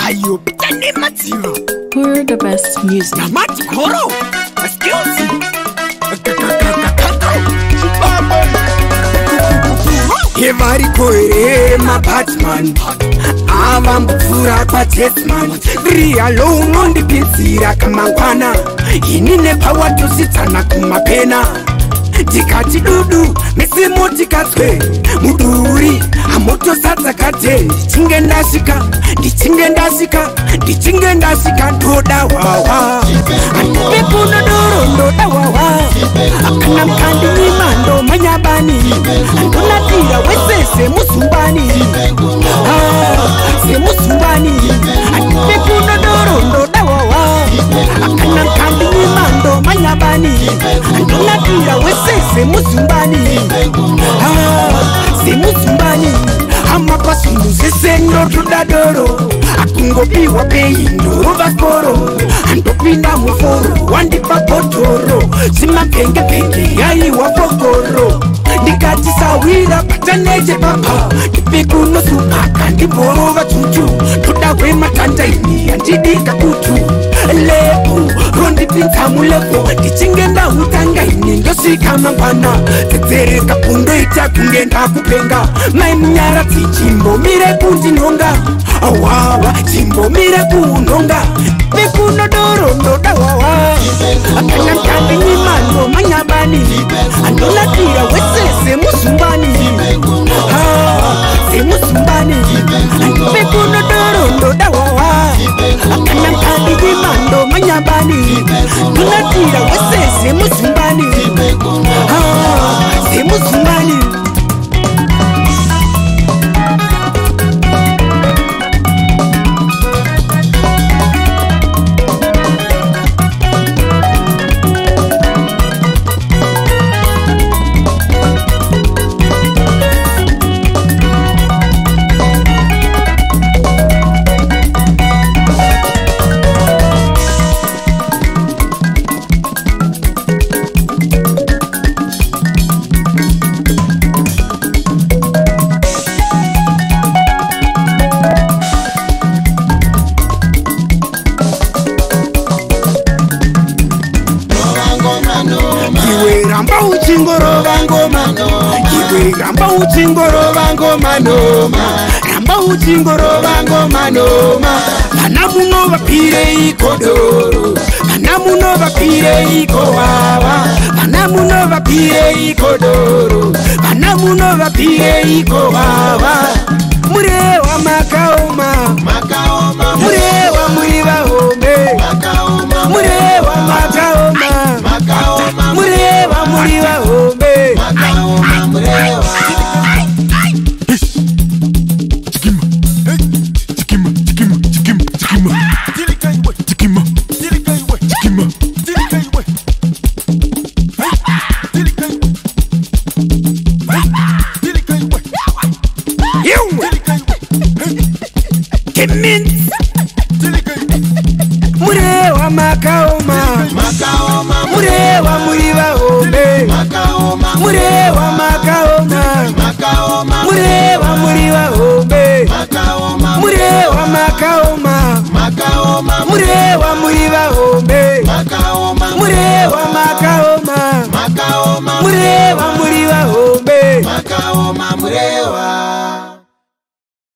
Ayo, bitane mativa. Puro the best music. Namati Puro. Skills. Evari koere ma Batman. Avambupfura kwaTesman. Rialo unondi pinsira kamangwana. Inine power tusitana kumapena. Tikati dudu, misimo tikatswe. Muduri, amoto satsa kate. Ndichinge ndasika, ndoda wawa. Andipekuno doro, ndoda wawa. Akana mkandi nimando manyabani. Andonatira wese musumbani. Se musumbani. Andipekuno doro, ndoda wawa. Akana mkandi nimando manyabani. Andonatira wese musumbani. Se musumbani. Amakwasundu sesendo tudadoro. Akungopiwa peindo vakoro. Andopinda muforo wandipa potoro. Sima penge yai wapokoro. Ndikati sawira pataneje papa. Ndipekuno supaka ndiboro vachuchu. Tudawe matanda ini andidika kutu. Lepu rondi pinta mulepo. Ndichingenda utanga ini ndosika mambana. Tetere kapundo ita kungenda kupenga. Mainyara tichimbo mire kundinonga. Awawa chimbo mire kunonga. Pekuno doro ndoda wawa. Akana mkandi nimando manyabani. Andonatira wese musumbani. Se musumbani. Pekuno doro ndoda wawa. Akana mkandi nimando manyabani. Andonatira wese musumbani. Se musumbani. Ramba uchingorova ngoma noma. Vana muno vapire ikodoro. Vana muno vapire ikowawa. Vana muno vapire ikodoro. Vana muno vapire ikowawa. Murehwa makaoma. Murehwa muriva home. Murehwa makaoma. Murehwa muriva home. Murehwa makaoma. Murehwa muriva home. Murehwa makaoma. Murehwa muriva home. Murehwa makaoma. Murehwa muriva home. Murehwa makaoma. Murehwa muriva home. Murehwa.